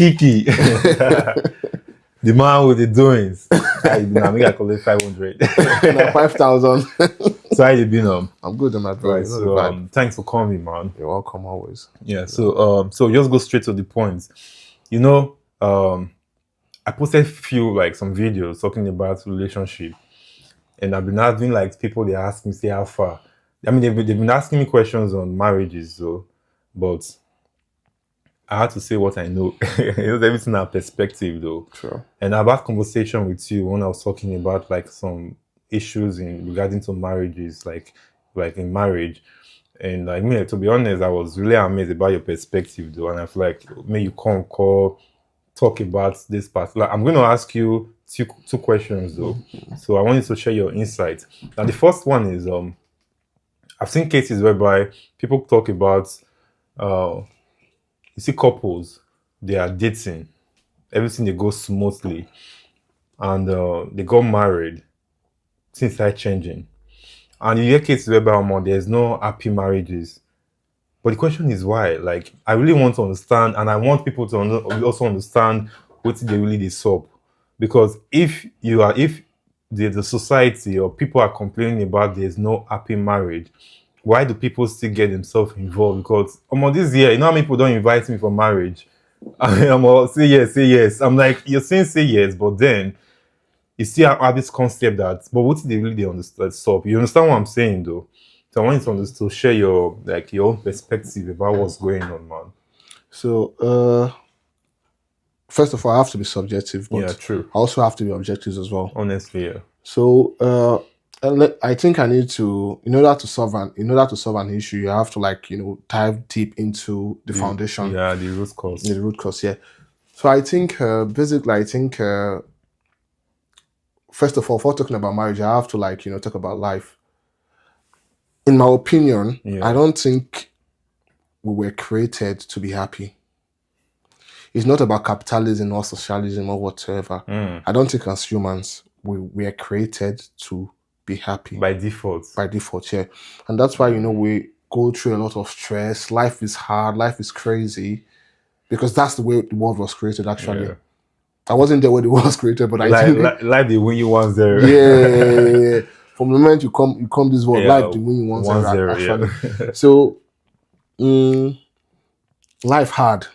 Kiki. The man with the doings. I think I call it 500. 5,000. So how you been? I'm good, my bro. Right, so thanks for coming, man. You're welcome always. Yeah. So just go straight to the point. I posted some videos talking about relationship, and I've been having people they ask me say how far. I mean they've been asking me questions on marriages, though, but I had to say what I know. Everything in perspective, though. Sure. And I've had conversation with you when I was talking about some issues regarding to marriages, like in marriage. And to be honest, I was really amazed about your perspective, though. And I feel like may you talk about this part. I'm going to ask you two questions, though. So I want you to share your insight. Now, the first one is I've seen cases whereby people talk about you see couples, they are dating, everything they go smoothly, and they got married, things start changing. And you hear cases whereby there's no happy marriages. But the question is why? I really want to understand, and I want people to also understand what they really deserve. Because if the society or people are complaining about there's no happy marriage, why do people still get themselves involved? Because this year, how many people don't invite me for marriage? I'm all say yes. I'm like, you're saying say yes, but then you still have this concept that, but what do they really understand? So you understand what I'm saying, though? So I want you to share your own perspective about what's going on, man. So first of all, I have to be subjective, but yeah, true. I also have to be objective as well. Honestly, yeah. So I think I need to, in order to solve an issue, you have to dive deep into the foundation. Yeah, the root cause. Yeah, the root cause. Yeah. So I think first of all, before talking about marriage, I have to talk about life. In my opinion, I don't think we were created to be happy. It's not about capitalism or socialism or whatever. I don't think as humans we are created to be happy by default. By default, yeah, and that's why we go through a lot of stress. Life is hard. Life is crazy, because that's the way the world was created. Actually, yeah. I wasn't there when the world was created, but I think life the win you 1-0. Yeah. From the moment you come this world, life the win you 1-0. Actually, yeah. So, life hard.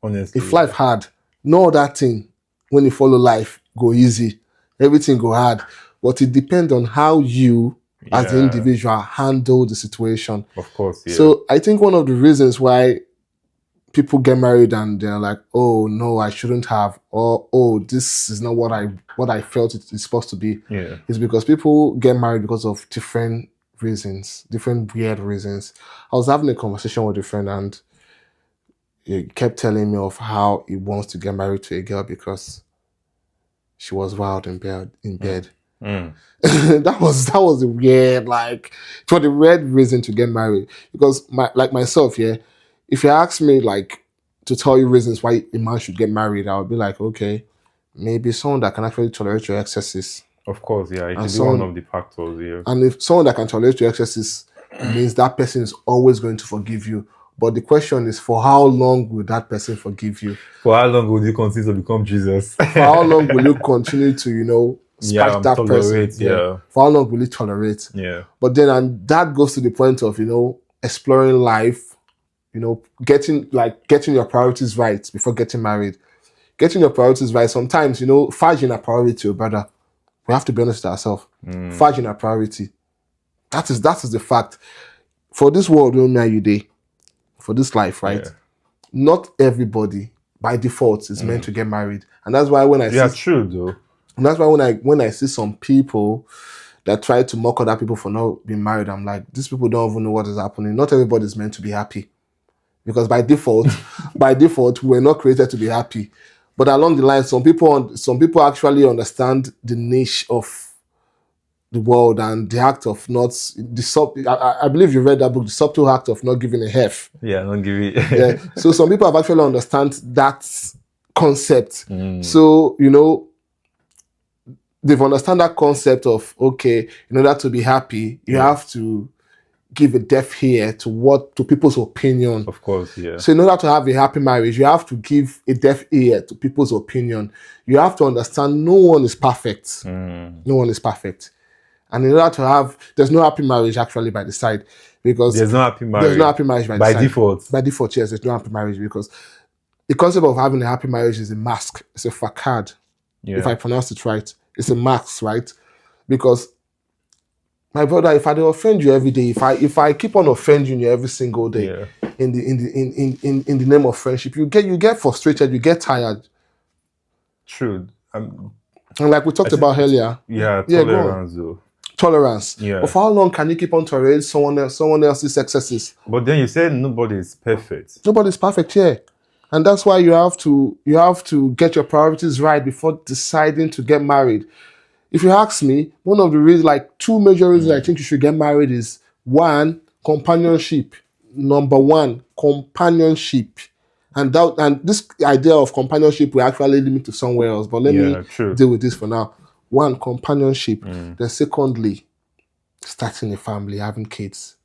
Honestly, if life hard, no other thing when you follow life go easy. Everything go hard. But it depends on how you, as the individual, handle the situation. Of course, yeah. So I think one of the reasons why people get married and they're like, oh no, I shouldn't have, or oh, this is not what I felt it's supposed to be, is because people get married because of different reasons, different weird reasons. I was having a conversation with a friend and he kept telling me of how he wants to get married to a girl because she was wild in bed. That was a weird, for the weird reason to get married. Because myself, yeah, if you ask me to tell you reasons why a man should get married, I would be like, okay, maybe someone that can actually tolerate your excesses. Of course, yeah, it should be one of the factors, yeah. And if someone that can tolerate your excesses, it means that person is always going to forgive you. But the question is, for how long will that person forgive you? For how long will you continue to become Jesus? For how long will you continue to, spite that tolerate, person? Yeah. For how long will you tolerate? Yeah. But then, and that goes to the point of, exploring life, getting your priorities right before getting married. Getting your priorities right. Sometimes, fudging a priority, brother. We have to be honest with ourselves. Fudging a priority. That is the fact. For this world, for this life, right? Yeah. Not everybody by default is meant to get married, and that's why when I see true though. And that's why when I see some people that try to mock other people for not being married, I'm like, these people don't even know what is happening. Not everybody is meant to be happy, because by default, we're not created to be happy. But along the line, some people actually understand the niche of the world and the act of not I believe you read that book, The Subtle Act of Not Giving a F. Yeah, not giving. Yeah. So some people have actually understand that concept. So they've understand that concept of, okay, in order to be happy, you have to give a deaf ear to people's opinion. Of course, yeah. So in order to have a happy marriage, you have to give a deaf ear to people's opinion. You have to understand no one is perfect. No one is perfect. And in order to have, there's no happy marriage actually by the side, because there's no happy marriage. There's no happy marriage by the side. Default. By default, yes, there's no happy marriage, because the concept of having a happy marriage is a mask. It's a facade. Yeah. If I pronounce it right, it's a mask, right? Because my brother, if I don't offend you every day, if I keep on offending you every single day, in the name of friendship, you get frustrated, you get tired. True. And like we talked about earlier. Yeah, tolerance though. Tolerance. Yeah. But for how long can you keep on tolerating someone else's successes? But then you said nobody is perfect. Nobody's perfect, yeah. And that's why you have to get your priorities right before deciding to get married. If you ask me, one of the reasons, like 2 major reasons I think you should get married is 1, companionship. Number 1, companionship. And this idea of companionship will actually lead me to somewhere else. But let me deal with this for now. 1, companionship. Then secondly, starting a family, having kids.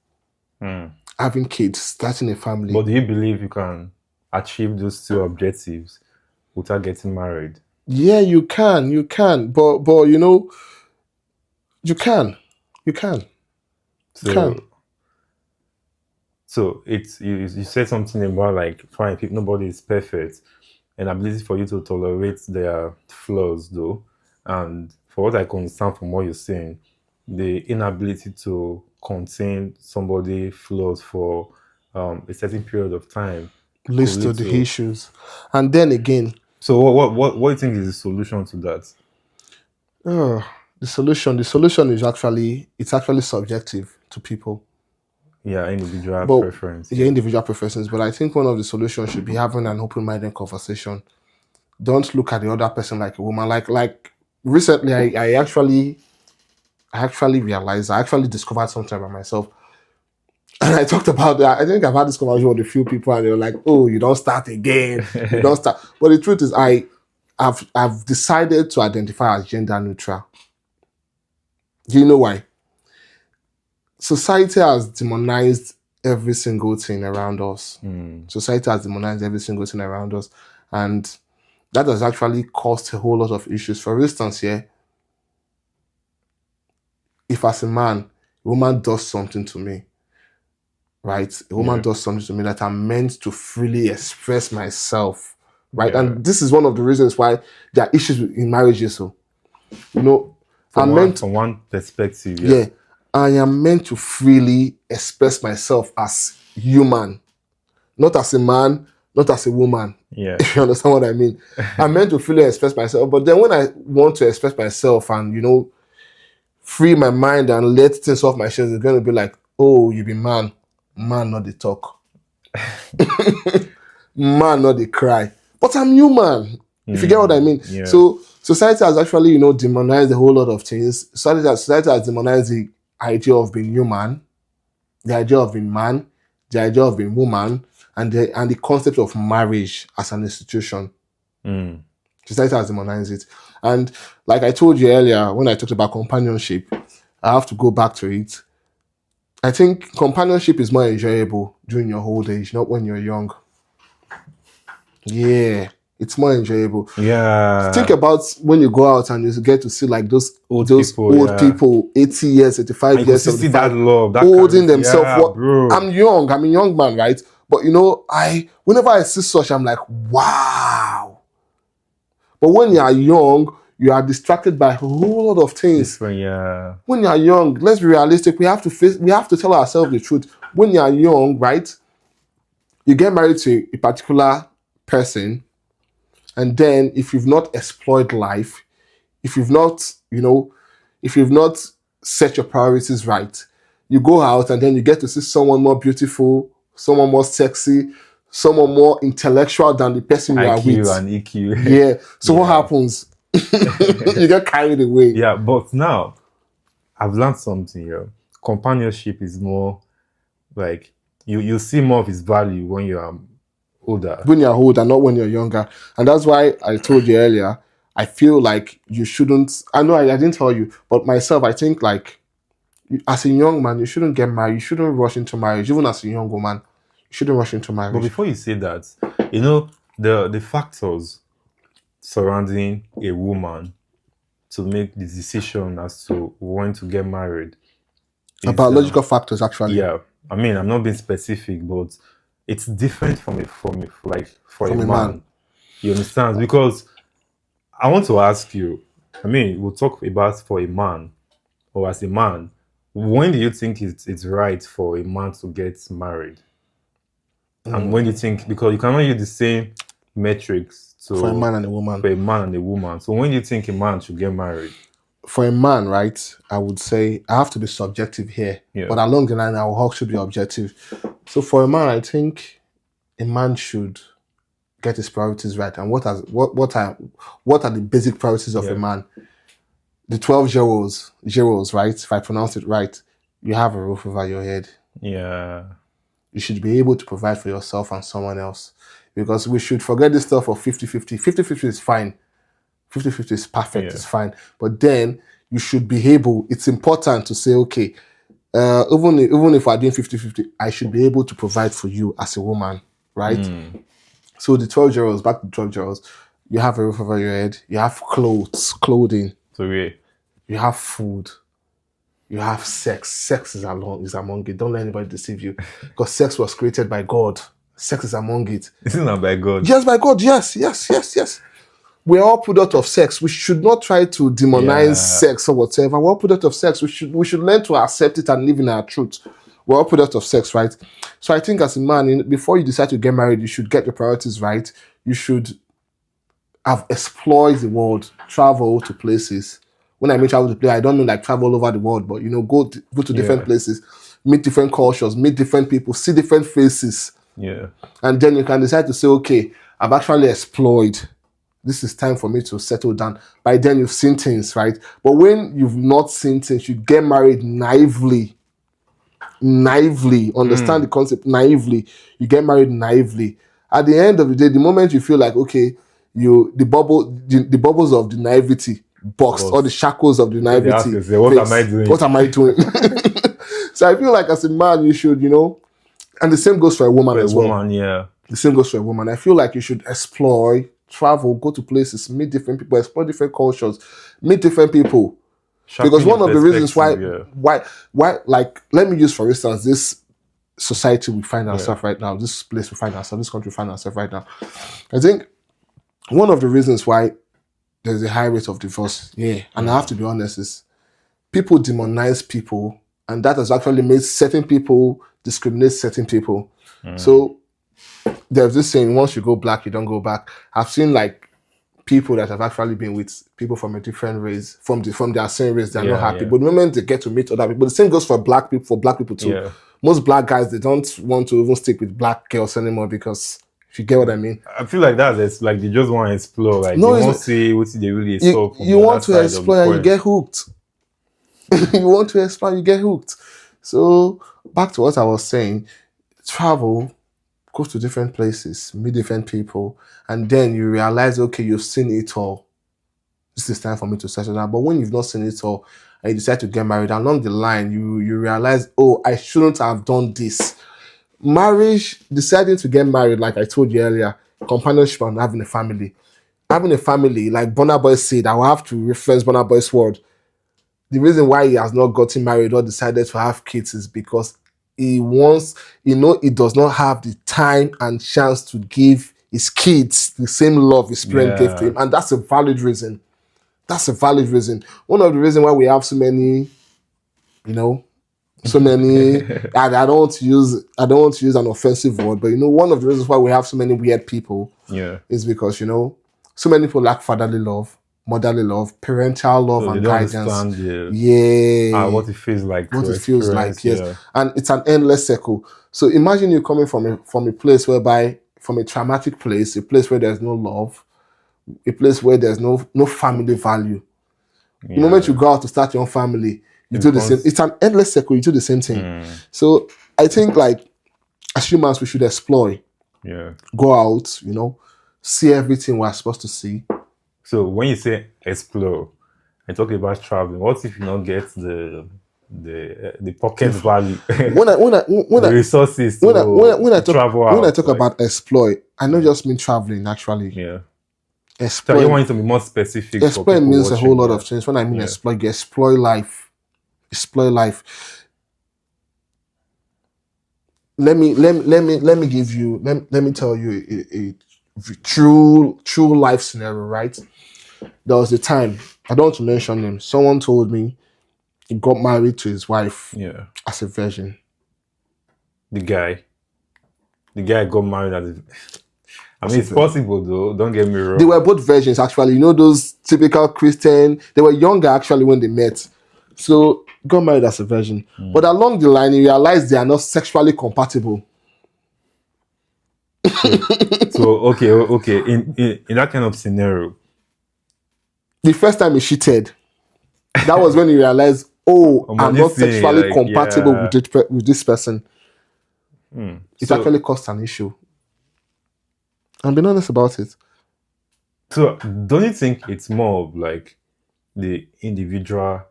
Having kids, starting a family. But do you believe you can achieve those 2 objectives without getting married? Yeah, you can. But you know, you can. So it's you said something about like fine, nobody is perfect, and ability for you to tolerate their flaws though. And for what I can understand from what you're saying, the inability to contain somebody's flaws for a certain period of time leads to the issues. And then again, so what do you think is the solution to that? The solution is actually subjective to people. Yeah, individual preference. Yeah, individual preferences. But I think one of the solutions should be having an open-minded conversation. Don't look at the other person like a woman. Like recently, I actually realized, I actually discovered something about myself. And I talked about that. I think I've had this conversation with a few people, and they're like, "Oh, you don't start again. You don't start." But the truth is, I've decided to identify as gender neutral. Do you know why? Society has demonized every single thing around us. Society has demonized every single thing around us, and that has actually caused a whole lot of issues. For instance, if as a man, a woman does something to me, right? A woman does something to me that I'm meant to freely express myself, right? Yeah. And this is one of the reasons why there are issues in marriages. So, you know, from one perspective, yeah, I am meant to freely express myself as human, not as a man, not as a woman. Yeah, if you understand what I mean. I'm meant to freely express myself, but then when I want to express myself and, you know, free my mind and let things off my chest, it's going to be like, oh, you be man, not the talk. Man, not the cry. But I'm human, if you get what I mean. Yeah. So society has actually, you know, demonized a whole lot of things. Society has demonized the idea of being human, the idea of being man, the idea of being woman, and the concept of marriage as an institution. Society has demonized it. And like I told you earlier, when I talked about companionship, I have to go back to it. I think companionship is more enjoyable during your old age, not when you're young. Yeah, it's more enjoyable. Yeah. Think about when you go out and you get to see like those old people, 80 years, 85 years, see that love, that holding themselves. I'm young, I'm a young man, right? But you know, whenever I see such, I'm like, wow. But when you are young, you are distracted by a whole lot of things. When you are young, let's be realistic. We have to tell ourselves the truth. When you are young, right? You get married to a particular person, and then if you've not explored life, if you've not set your priorities right, you go out and then you get to see someone more beautiful, someone more sexy, someone more intellectual than the person you are with. IQ and EQ. Yeah. So what happens? You get carried away. Yeah, but now I've learned something here. Companionship is more like you see more of its value when you are older. When you're older, not when you're younger. And that's why I told you earlier, I feel like you shouldn't. I know I didn't tell you, but myself, I think like As a young man, you shouldn't get married. You shouldn't rush into marriage. Even as a young woman, you shouldn't rush into marriage. But before you say that, you know, the factors surrounding a woman to make the decision as to when to get married. Biological factors, actually. Yeah. I mean, I'm not being specific, but it's different for a man. You understand? Because I want to ask you, I mean, we'll talk about for a man or as a man, when do you think it's right for a man to get married? And when do you think, because you cannot use the same metrics for a man and a woman. For a man and a woman. So when do you think a man should get married? For a man, right, I would say I have to be subjective here. Yeah. But along the line, our hawk should be objective. So for a man, I think a man should get his priorities right. And what are the basic priorities of a man? The 12 zeros, right? If I pronounce it right, you have a roof over your head. Yeah. You should be able to provide for yourself and someone else. Because we should forget this stuff of 50-50. 50-50 is fine. 50-50 is perfect, it's fine. But then you should be able, it's important to say, okay, even if I'm doing 50-50, I should be able to provide for you as a woman, right? So the 12 zeros, back to 12 zeros, you have a roof over your head, you have clothing. So you have food, you have sex. Sex is among it. Don't let anybody deceive you. Because sex was created by God. Sex is among it. Isn't that by God? Yes, by God. Yes. We're all product of sex. We should not try to demonize sex or whatever. We're all product of sex. We should learn to accept it and live in our truth. We're all product of sex, right? So I think as a man, before you decide to get married, you should get your priorities right. You should have explored the world, travel to places. When I mean travel to places, I don't mean like travel all over the world, but go to different places, meet different cultures, meet different people, see different faces. Yeah. And then you can decide to say, okay, I've actually explored. This is time for me to settle down. By then you've seen things, right? But when you've not seen things, you get married naively. Understand the concept naively. You get married naively. At the end of the day, the moment you feel like, okay, the bubbles of the naivety boxed, or the shackles of the naivety. What am I doing? What am I doing? So I feel like as a man, you should, and the same goes for a woman as well. Yeah. The same goes for a woman. I feel like you should explore, travel, go to places, meet different people, explore different cultures, meet different people. Because one of the reasons why, like, let me use for instance this society we find ourselves right now, this place we find ourselves, this country we find ourselves right now. I think one of the reasons why there's a high rate of divorce, and I have to be honest, is people demonize people, and that has actually made certain people discriminate certain people. So there's this saying, once you go black, you don't go back. I've seen like people that have actually been with people from a different race, from their same race, they're not happy. But the moment they get to meet other people, the same goes for black people too. Yeah. Most black guys, they don't want to even stick with black girls anymore, because if you get what I mean. I feel like it's like they just want to explore. Like no, they won't see what they really explore. You want to explore and you get hooked. You want to explore, you get hooked. So back to what I was saying, travel, go to different places, meet different people, and then you realize, okay, you've seen it all. This is time for me to settle down. But when you've not seen it all and you decide to get married, along the line, you realize, oh, I shouldn't have done this. Marriage, deciding to get married, like I told you earlier, companionship and having a family. Having a family, like Burna Boy said, I will have to reference Burna Boy's word. The reason why he has not gotten married or decided to have kids is because he wants, he does not have the time and chance to give his kids the same love his parents gave to him. And that's a valid reason. That's a valid reason. One of the reasons why we have so many, I don't want to use an offensive word, but one of the reasons why we have so many weird people is because, so many people lack fatherly love, motherly love, parental love, and guidance. What it feels like. Yes. And it's an endless circle. So imagine you coming from a place from a traumatic place, a place where there's no love, a place where there's no family value. The moment you go out to start your own family, you do the same. It's an endless circle. You do the same thing. So I think, like, as humans, we should explore. Go out, see everything we're supposed to see. So when you say explore and talk about traveling, what if you don't get the the pocket value, when the resources when I to travel when I out, talk like, about exploit, I don't just mean traveling. Actually, yeah. So I exploit want you to be more specific for exploit people means a whole lot watching, of things. When I mean Yeah. exploit, you exploit life. Exploit life. Let me give you let me tell you a true life scenario, right? There was a time, I don't want to mention him. Someone told me he got married to his wife Yeah. as a virgin. The guy got married as a, I mean, it's a virgin. possible though. Don't get me wrong. They were both virgins, actually. You know, those typical Christian. They were younger actually when they met. So got married as a virgin. But along the line, he realized they are not sexually compatible. So okay. In that kind of scenario, The first time he cheated, that was when he realized, I'm not sexually like, compatible yeah. with this person. It actually caused an issue. I'm being honest about it. So don't you think it's more of like the individual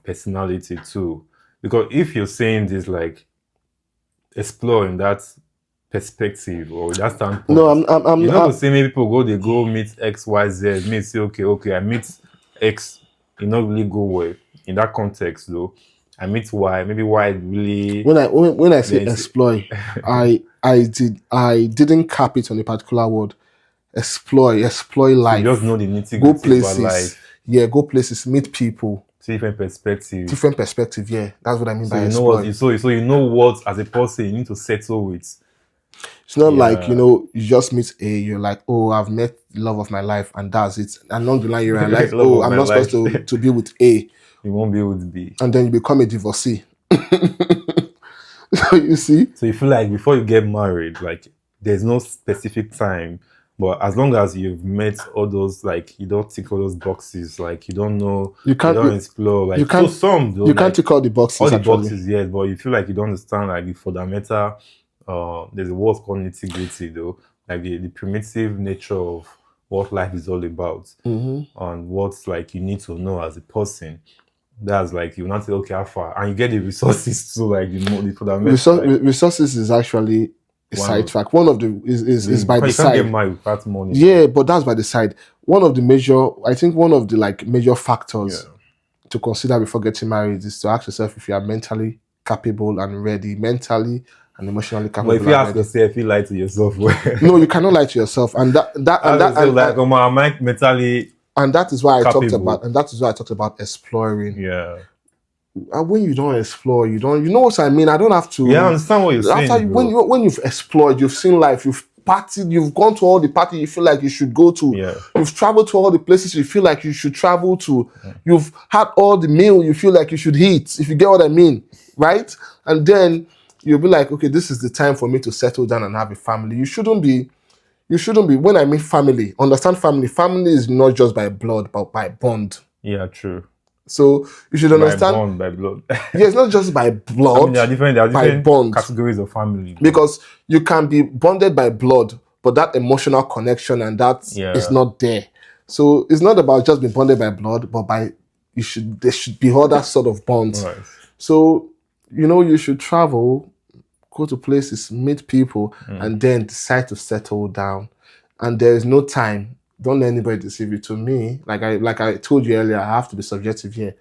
personality too? Because if you're saying this, like, exploring that perspective or that standpoint, No, I'm you're not saying maybe people they go meet X, Y, Z, may say okay, I meet X, it not really go well in that context though. I meet Y, maybe Y really. When I say exploit, I didn't cap it on a particular word. Exploit life. You just know the nitty-gritty go places about life. Yeah, go places, meet people, different perspective. Yeah, that's what I mean So by you exploit. know what, so you know what as a person you need to settle with. It's not like, you just meet you're like, I've met the love of my life and that's it. And along the line you realize, I'm not supposed to be with A. You won't be with B. And then you become a divorcee. So you see? So you feel like before you get married, like there's no specific time, but as long as you've met all those, like, you don't tick all those boxes, like you don't know, you don't explore, like, you can't, can't tick all the boxes. All the boxes, yes, but you feel like you don't understand, like, the fundamental, there's a word called nitty-gritty though, like the primitive nature of what life is all about, and what's like you need to know as a person. That's like you not say okay, how far, and you get the resources to like the fundamental. Resources is actually a side track. One of the is by the side. You can't get married without money. Yeah, but that's by the side. One of the major factors to consider before getting married is to ask yourself if you are mentally capable and ready, mentally and emotionally capable. But if you ask yourself, you lie to yourself. No, you cannot lie to yourself, am I mentally? And that is why capable. I talked about exploring. Yeah. And when you don't explore, you know what I mean. I don't have to. Yeah, I understand what you're saying. When you've explored, you've seen life, you've partied, you've gone to all the parties you feel like you should go to. Yeah. You've traveled to all the places you feel like you should travel to. Yeah. You've had all the meal you feel like you should eat, if you get what I mean, right? And then you'll be like, okay, this is the time for me to settle down and have a family. You shouldn't be. When I mean family, understand family. Family is not just by blood, but by bond. Yeah, true. So you should understand. By blood. Yeah, it's not just by blood. I mean, there are different bond. Categories of family. Because you can be bonded by blood, but that emotional connection and that is not there. So it's not about just being bonded by blood, but there should be other sort of bonds. Right. So, you should travel, go to places, meet people, and then decide to settle down. And there is no time. Don't let anybody deceive you. To me, like I told you earlier, I have to be subjective here.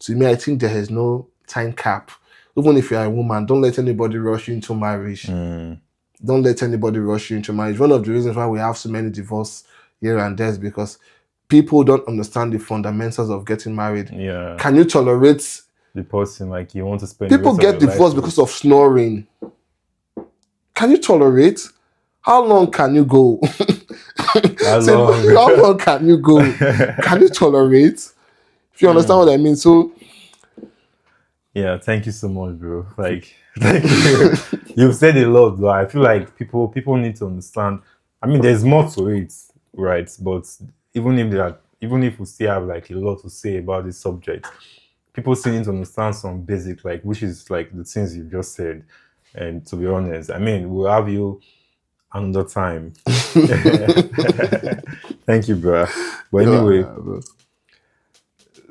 To me, I think there is no time cap. Even if you're a woman, don't let anybody rush you into marriage. Don't let anybody rush you into marriage. One of the reasons why we have so many divorces here and there is because people don't understand the fundamentals of getting married. Yeah. Can you tolerate the person like you want to spend? People get divorced because of snoring. Can you tolerate? How long can you go? How long can you go? Can you tolerate? If you understand what I mean. So yeah, thank you so much, bro. Like, thank you. You've said a lot, but I feel like people need to understand. I mean, there's more to it, right? But even if we still have like a lot to say about this subject, people still need to understand some basic, like, which is like the things you just said. And to be honest, I mean, we'll have you another time. Thank you, bro. But anyway,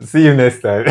see you next time.